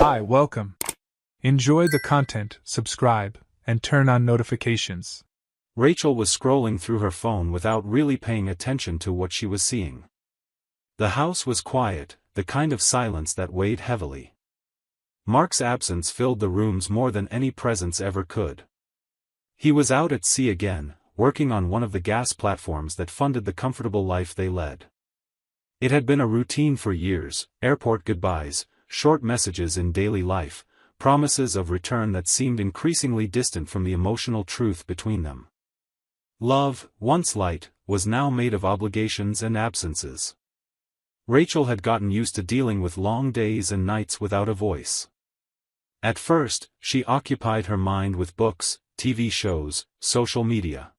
Hi, welcome. Enjoy the content, subscribe, and turn on notifications. Rachel was scrolling through her phone without really paying attention to what she was seeing. The house was quiet, the kind of silence that weighed heavily. Mark's absence filled the rooms more than any presence ever could. He was out at sea again, working on one of the gas platforms that funded the comfortable life they led. It had been a routine for years: airport goodbyes, short messages in daily life, promises of return that seemed increasingly distant from the emotional truth between them. Love, once light, was now made of obligations and absences. Rachel had gotten used to dealing with long days and nights without a voice. At first, she occupied her mind with books, TV shows, social media.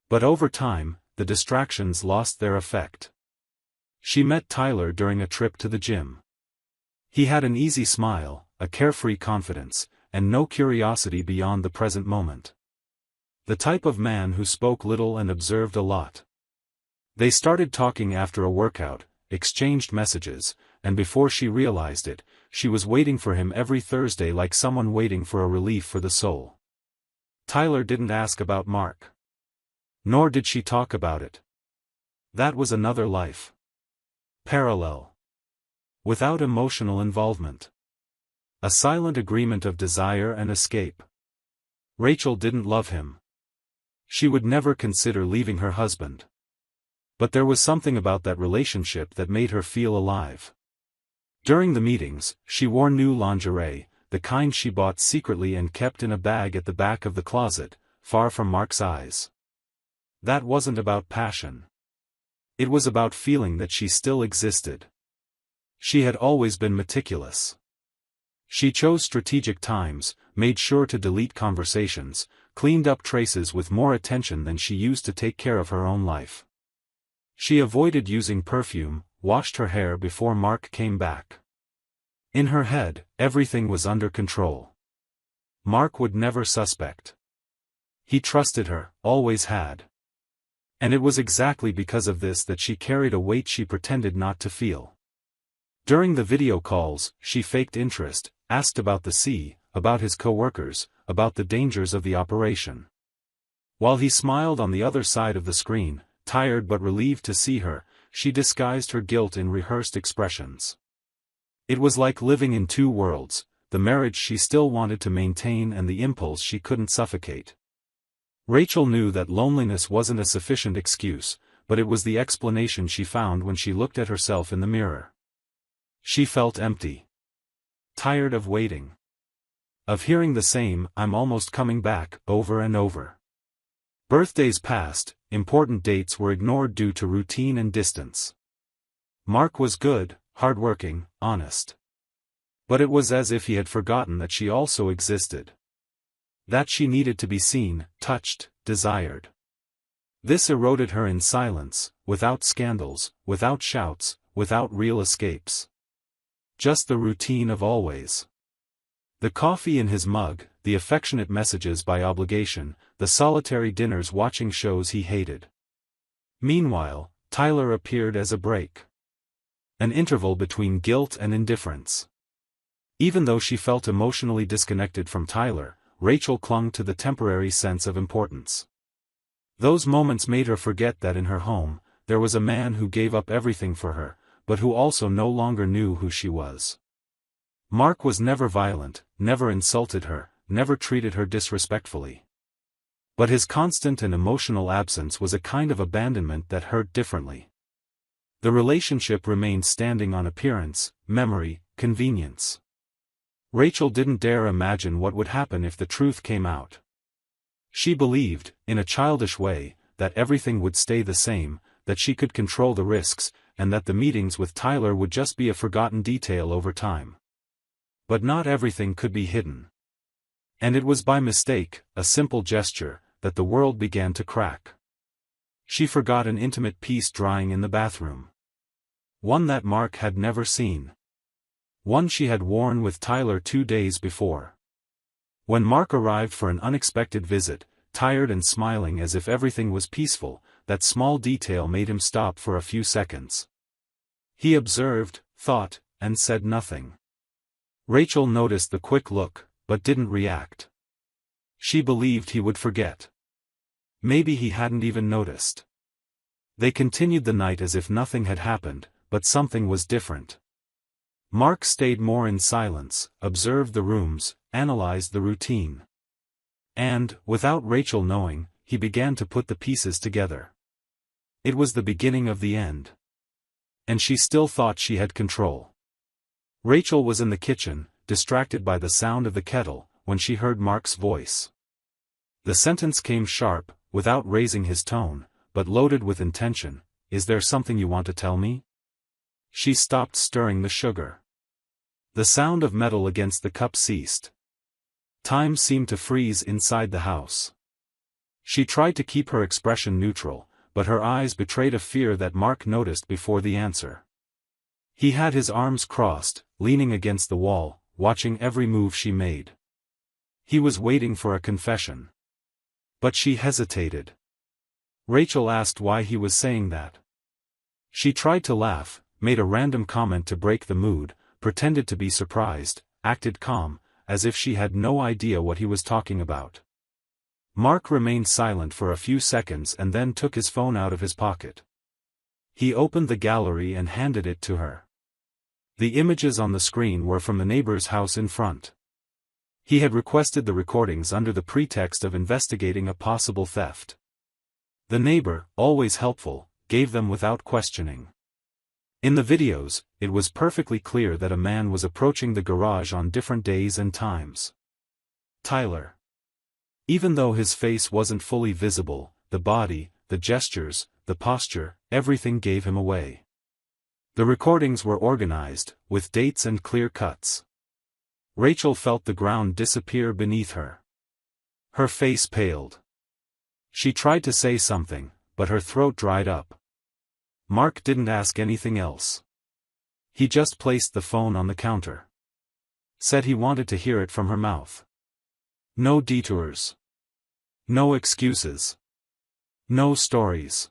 But over time, the distractions lost their effect. She met Tyler during a trip to the gym. He had an easy smile, a carefree confidence, and no curiosity beyond the present moment. The type of man who spoke little and observed a lot. They started talking after a workout, exchanged messages, and before she realized it, she was waiting for him every Thursday like someone waiting for a relief for the soul. Tyler didn't ask about Mark. Nor did she talk about it. That was another life. Parallel. Without emotional involvement. A silent agreement of desire and escape. Rachel didn't love him. She would never consider leaving her husband. But there was something about that relationship that made her feel alive. During the meetings, she wore new lingerie, the kind she bought secretly and kept in a bag at the back of the closet, far from Mark's eyes. That wasn't about passion. It was about feeling that she still existed. She had always been meticulous. She chose strategic times, made sure to delete conversations, cleaned up traces with more attention than she used to take care of her own life. She avoided using perfume, washed her hair before Mark came back. In her head, everything was under control. Mark would never suspect. He trusted her, always had. And it was exactly because of this that she carried a weight she pretended not to feel. During the video calls, she faked interest, asked about the sea, about his co-workers, about the dangers of the operation. While he smiled on the other side of the screen, tired but relieved to see her, she disguised her guilt in rehearsed expressions. It was like living in two worlds, the marriage she still wanted to maintain and the impulse she couldn't suffocate. Rachel knew that loneliness wasn't a sufficient excuse, but it was the explanation she found when she looked at herself in the mirror. She felt empty. Tired of waiting. Of hearing the same "I'm almost coming back" over and over. Birthdays passed, important dates were ignored due to routine and distance. Mark was good, hardworking, honest. But it was as if he had forgotten that she also existed. That she needed to be seen, touched, desired. This eroded her in silence, without scandals, without shouts, without real escapes. Just the routine of always. The coffee in his mug, the affectionate messages by obligation, the solitary dinners watching shows he hated. Meanwhile, Tyler appeared as a break. An interval between guilt and indifference. Even though she felt emotionally disconnected from Tyler, Rachel clung to the temporary sense of importance. Those moments made her forget that in her home, there was a man who gave up everything for her, but who also no longer knew who she was. Mark was never violent, never insulted her, never treated her disrespectfully. But his constant and emotional absence was a kind of abandonment that hurt differently. The relationship remained standing on appearance, memory, convenience. Rachel didn't dare imagine what would happen if the truth came out. She believed, in a childish way, that everything would stay the same, that she could control the risks, and that the meetings with Tyler would just be a forgotten detail over time. But not everything could be hidden. And it was by mistake, a simple gesture, that the world began to crack. She forgot an intimate piece drying in the bathroom. One that Mark had never seen. One she had worn with Tyler 2 days before. When Mark arrived for an unexpected visit, tired and smiling as if everything was peaceful, that small detail made him stop for a few seconds. He observed, thought, and said nothing. Rachel noticed the quick look, but didn't react. She believed he would forget. Maybe he hadn't even noticed. They continued the night as if nothing had happened, but something was different. Mark stayed more in silence, observed the rooms, analyzed the routine. And, without Rachel knowing, he began to put the pieces together. It was the beginning of the end. And she still thought she had control. Rachel was in the kitchen, distracted by the sound of the kettle, when she heard Mark's voice. The sentence came sharp, without raising his tone, but loaded with intention. "Is there something you want to tell me?" She stopped stirring the sugar. The sound of metal against the cup ceased. Time seemed to freeze inside the house. She tried to keep her expression neutral, but her eyes betrayed a fear that Mark noticed before the answer. He had his arms crossed, leaning against the wall, watching every move she made. He was waiting for a confession. But she hesitated. Rachel asked why he was saying that. She tried to laugh, made a random comment to break the mood, pretended to be surprised, acted calm, as if she had no idea what he was talking about. Mark remained silent for a few seconds and then took his phone out of his pocket. He opened the gallery and handed it to her. The images on the screen were from the neighbor's house in front. He had requested the recordings under the pretext of investigating a possible theft. The neighbor, always helpful, gave them without questioning. In the videos, it was perfectly clear that a man was approaching the garage on different days and times. Tyler. Even though his face wasn't fully visible, the body, the gestures, the posture, everything gave him away. The recordings were organized, with dates and clear cuts. Rachel felt the ground disappear beneath her. Her face paled. She tried to say something, but her throat dried up. Mark didn't ask anything else. He just placed the phone on the counter. Said he wanted to hear it from her mouth. No detours. No excuses. No stories.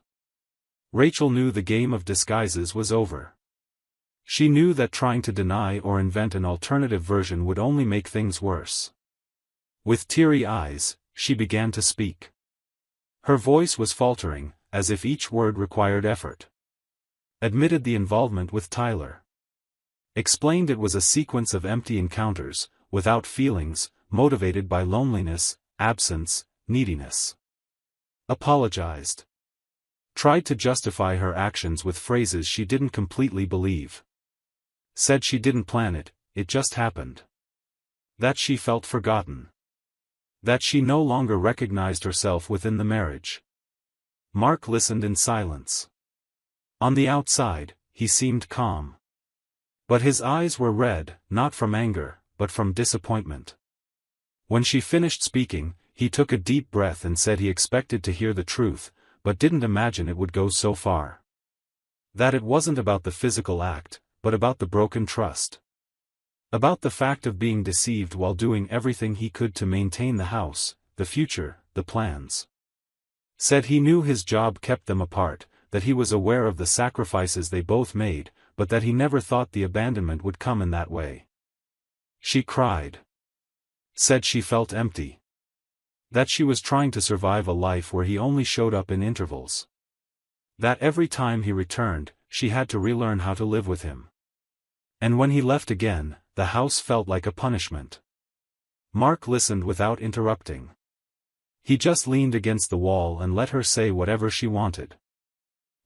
Rachel knew the game of disguises was over. She knew that trying to deny or invent an alternative version would only make things worse. With teary eyes, she began to speak. Her voice was faltering, as if each word required effort. Admitted the involvement with Tyler. Explained it was a sequence of empty encounters, without feelings, motivated by loneliness, absence, neediness. Apologized. Tried to justify her actions with phrases she didn't completely believe. Said she didn't plan it, it just happened. That she felt forgotten. That she no longer recognized herself within the marriage. Mark listened in silence. On the outside, he seemed calm. But his eyes were red, not from anger, but from disappointment. When she finished speaking, he took a deep breath and said he expected to hear the truth, but didn't imagine it would go so far. That it wasn't about the physical act, but about the broken trust. About the fact of being deceived while doing everything he could to maintain the house, the future, the plans. Said he knew his job kept them apart, that he was aware of the sacrifices they both made, but that he never thought the abandonment would come in that way. She cried. Said she felt empty. That she was trying to survive a life where he only showed up in intervals. That every time he returned, she had to relearn how to live with him. And when he left again, the house felt like a punishment. Mark listened without interrupting. He just leaned against the wall and let her say whatever she wanted.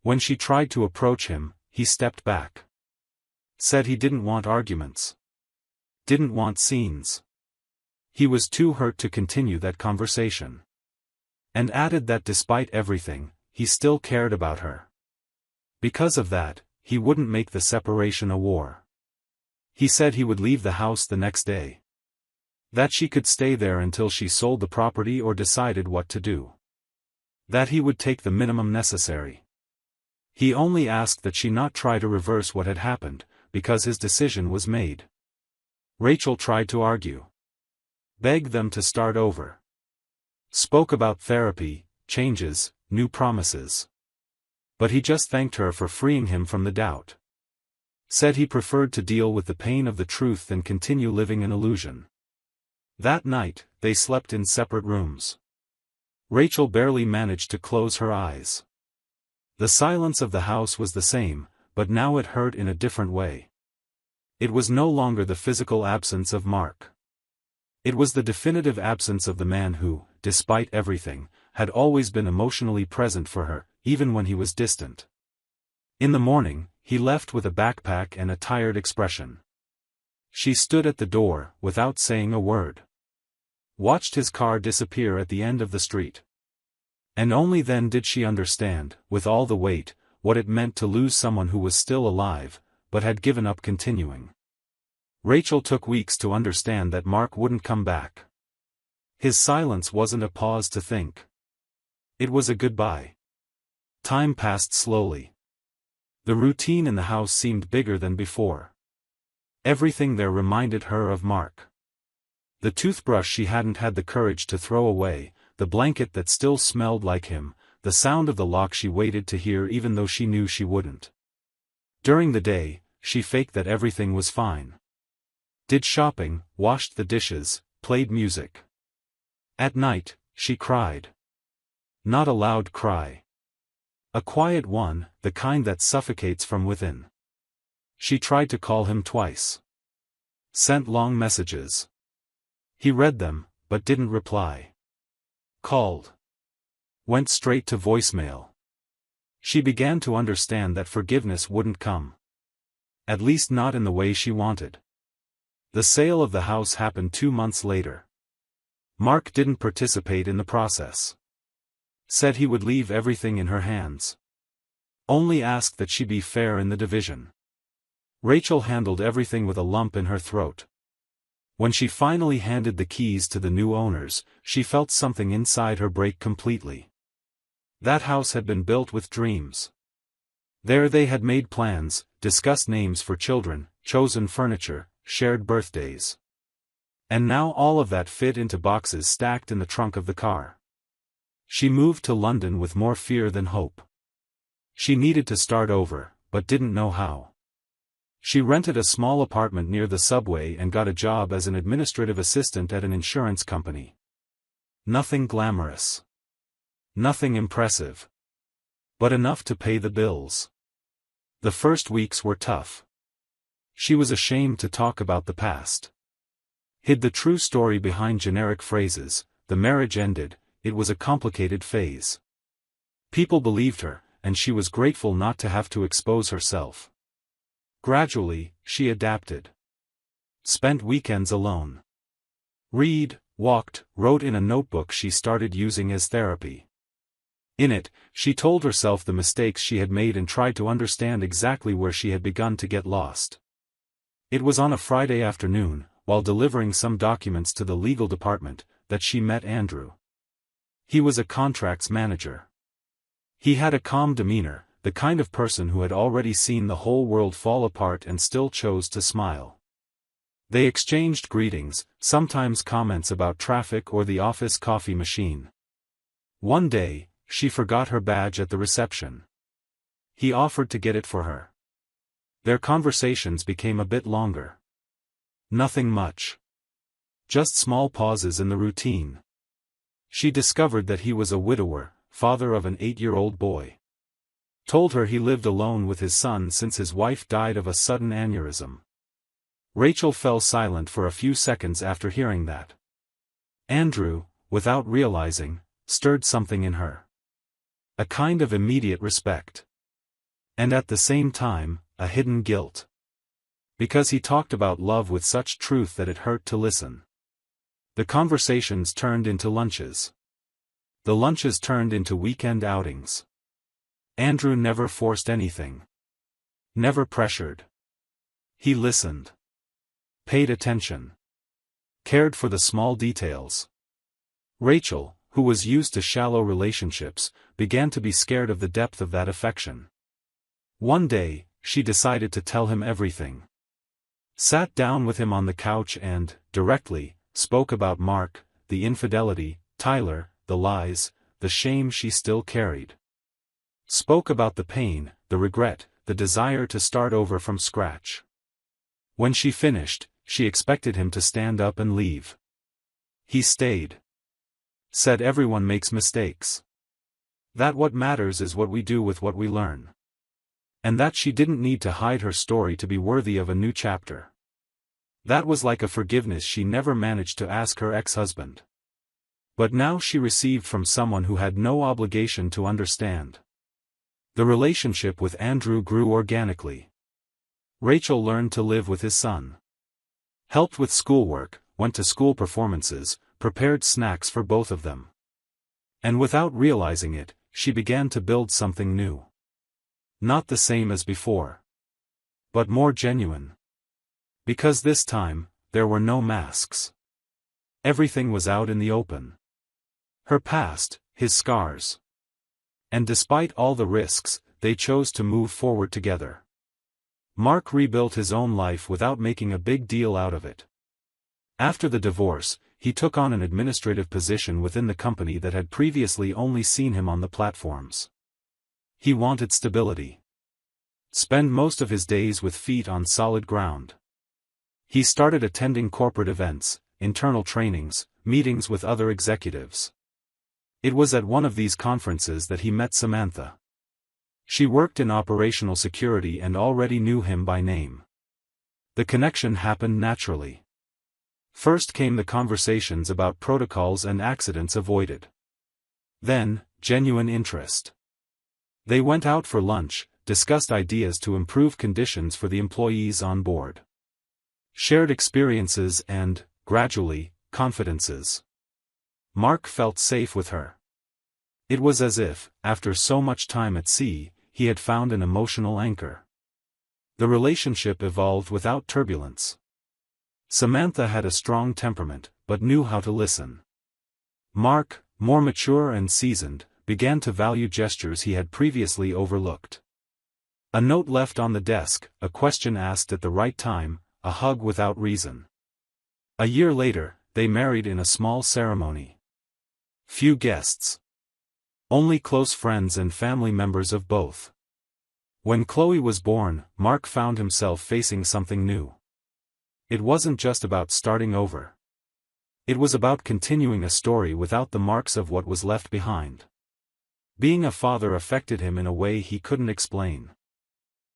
When she tried to approach him, he stepped back. Said he didn't want arguments. Didn't want scenes. He was too hurt to continue that conversation. And added that despite everything, he still cared about her. Because of that, he wouldn't make the separation a war. He said he would leave the house the next day. That she could stay there until she sold the property or decided what to do. That he would take the minimum necessary. He only asked that she not try to reverse what had happened, because his decision was made. Rachel tried to argue. Begged them to start over. Spoke about therapy, changes, new promises. But he just thanked her for freeing him from the doubt. Said he preferred to deal with the pain of the truth than continue living in illusion. That night, they slept in separate rooms. Rachel barely managed to close her eyes. The silence of the house was the same, but now it hurt in a different way. It was no longer the physical absence of Mark. It was the definitive absence of the man who, despite everything, had always been emotionally present for her, even when he was distant. In the morning, he left with a backpack and a tired expression. She stood at the door, without saying a word. Watched his car disappear at the end of the street. And only then did she understand, with all the weight, what it meant to lose someone who was still alive, but had given up continuing. Rachel took weeks to understand that Mark wouldn't come back. His silence wasn't a pause to think. It was a goodbye. Time passed slowly. The routine in the house seemed bigger than before. Everything there reminded her of Mark. The toothbrush she hadn't had the courage to throw away, the blanket that still smelled like him, the sound of the lock she waited to hear even though she knew she wouldn't. During the day, she faked that everything was fine. Did shopping, washed the dishes, played music. At night, she cried. Not a loud cry. A quiet one, the kind that suffocates from within. She tried to call him twice. Sent long messages. He read them, but didn't reply. Called. Went straight to voicemail. She began to understand that forgiveness wouldn't come. At least not in the way she wanted. The sale of the house happened 2 months later. Mark didn't participate in the process. Said he would leave everything in her hands. Only asked that she be fair in the division. Rachel handled everything with a lump in her throat. When she finally handed the keys to the new owners, she felt something inside her break completely. That house had been built with dreams. There they had made plans, discussed names for children, chosen furniture, shared birthdays. And now all of that fit into boxes stacked in the trunk of the car. She moved to London with more fear than hope. She needed to start over, but didn't know how. She rented a small apartment near the subway and got a job as an administrative assistant at an insurance company. Nothing glamorous. Nothing impressive. But enough to pay the bills. The first weeks were tough. She was ashamed to talk about the past. Hid the true story behind generic phrases. The marriage ended, it was a complicated phase. People believed her, and she was grateful not to have to expose herself. Gradually, she adapted. Spent weekends alone. Read, walked, wrote in a notebook she started using as therapy. In it, she told herself the mistakes she had made and tried to understand exactly where she had begun to get lost. It was on a Friday afternoon, while delivering some documents to the legal department, that she met Andrew. He was a contracts manager. He had a calm demeanor, the kind of person who had already seen the whole world fall apart and still chose to smile. They exchanged greetings, sometimes comments about traffic or the office coffee machine. One day, she forgot her badge at the reception. He offered to get it for her. Their conversations became a bit longer. Nothing much. Just small pauses in the routine. She discovered that he was a widower, father of an 8-year-old boy. Told her he lived alone with his son since his wife died of a sudden aneurysm. Rachel fell silent for a few seconds after hearing that. Andrew, without realizing, stirred something in her. A kind of immediate respect. And at the same time, a hidden guilt. Because he talked about love with such truth that it hurt to listen. The conversations turned into lunches. The lunches turned into weekend outings. Andrew never forced anything. Never pressured. He listened. Paid attention. Cared for the small details. Rachel, who was used to shallow relationships, began to be scared of the depth of that affection. One day, she decided to tell him everything. Sat down with him on the couch and, directly, spoke about Mark, the infidelity, Tyler, the lies, the shame she still carried. Spoke about the pain, the regret, the desire to start over from scratch. When she finished, she expected him to stand up and leave. He stayed. Said everyone makes mistakes. That what matters is what we do with what we learn. And that she didn't need to hide her story to be worthy of a new chapter. That was like a forgiveness she never managed to ask her ex-husband. But now she received from someone who had no obligation to understand. The relationship with Andrew grew organically. Rachel learned to live with his son. Helped with schoolwork, went to school performances, prepared snacks for both of them. And without realizing it, she began to build something new. Not the same as before. But more genuine. Because this time, there were no masks. Everything was out in the open. Her past, his scars. And despite all the risks, they chose to move forward together. Mark rebuilt his own life without making a big deal out of it. After the divorce, he took on an administrative position within the company that had previously only seen him on the platforms. He wanted stability. Spend most of his days with feet on solid ground. He started attending corporate events, internal trainings, meetings with other executives. It was at one of these conferences that he met Samantha. She worked in operational security and already knew him by name. The connection happened naturally. First came the conversations about protocols and accidents avoided. Then, genuine interest. They went out for lunch, discussed ideas to improve conditions for the employees on board. Shared experiences and, gradually, confidences. Mark felt safe with her. It was as if, after so much time at sea, he had found an emotional anchor. The relationship evolved without turbulence. Samantha had a strong temperament, but knew how to listen. Mark, more mature and seasoned, began to value gestures he had previously overlooked. A note left on the desk, a question asked at the right time, a hug without reason. A year later, they married in a small ceremony. Few guests. Only close friends and family members of both. When Chloe was born, Mark found himself facing something new. It wasn't just about starting over. It was about continuing a story without the marks of what was left behind. Being a father affected him in a way he couldn't explain.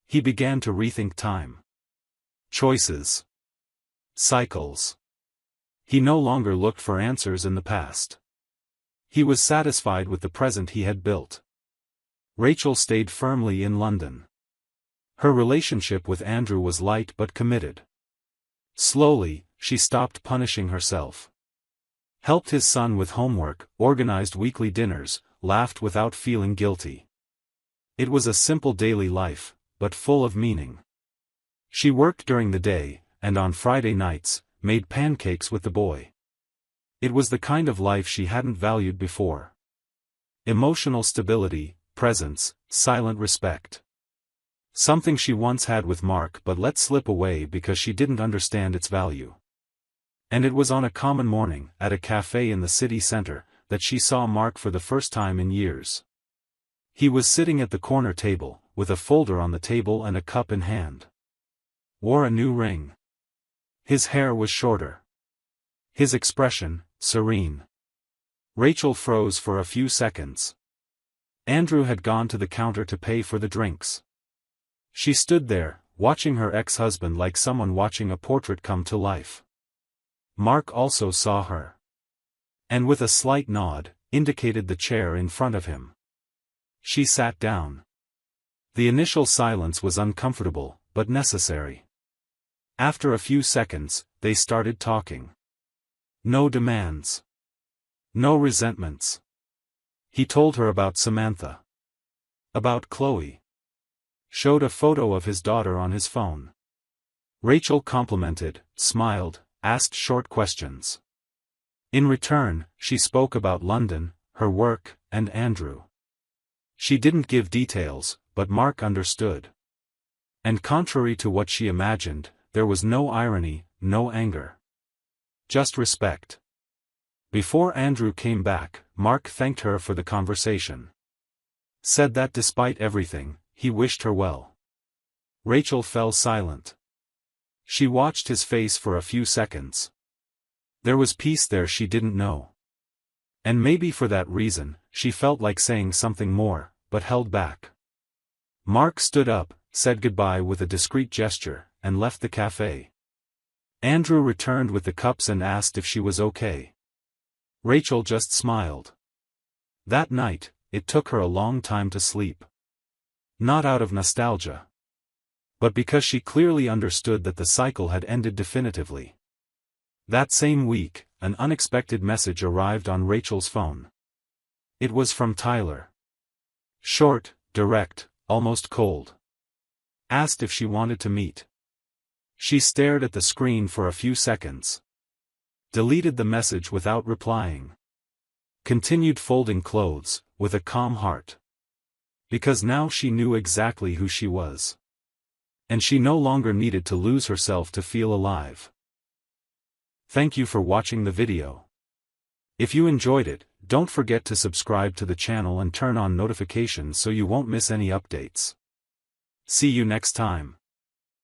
He began to rethink time. Choices. Cycles. He no longer looked for answers in the past. He was satisfied with the present he had built. Rachel stayed firmly in London. Her relationship with Andrew was light but committed. Slowly, she stopped punishing herself. Helped his son with homework, organized weekly dinners, laughed without feeling guilty. It was a simple daily life, but full of meaning. She worked during the day, and on Friday nights, made pancakes with the boy. It was the kind of life she hadn't valued before. Emotional stability, presence, silent respect. Something she once had with Mark but let slip away because she didn't understand its value. And it was on a common morning, at a cafe in the city center, that she saw Mark for the first time in years. He was sitting at the corner table, with a folder on the table and a cup in hand. Wore a new ring. His hair was shorter. His expression, serene. Rachel froze for a few seconds. Andrew had gone to the counter to pay for the drinks. She stood there, watching her ex-husband like someone watching a portrait come to life. Mark also saw her. And with a slight nod, indicated the chair in front of him. She sat down. The initial silence was uncomfortable, but necessary. After a few seconds, they started talking. No demands. No resentments. He told her about Samantha. About Chloe. Showed a photo of his daughter on his phone. Rachel complimented, smiled, asked short questions. In return, she spoke about London, her work, and Andrew. She didn't give details, but Mark understood. And contrary to what she imagined, there was no irony, no anger. Just respect. Before Andrew came back, Mark thanked her for the conversation. Said that despite everything, he wished her well. Rachel fell silent. She watched his face for a few seconds. There was peace there she didn't know. And maybe for that reason, she felt like saying something more, but held back. Mark stood up, said goodbye with a discreet gesture, and left the cafe. Andrew returned with the cups and asked if she was okay. Rachel just smiled. That night, it took her a long time to sleep. Not out of nostalgia, but because she clearly understood that the cycle had ended definitively. That same week, an unexpected message arrived on Rachel's phone. It was from Tyler. Short, direct, almost cold. Asked if she wanted to meet. She stared at the screen for a few seconds. Deleted the message without replying. Continued folding clothes, with a calm heart. Because now she knew exactly who she was. And she no longer needed to lose herself to feel alive. Thank you for watching the video. If you enjoyed it, don't forget to subscribe to the channel and turn on notifications so you won't miss any updates. See you next time.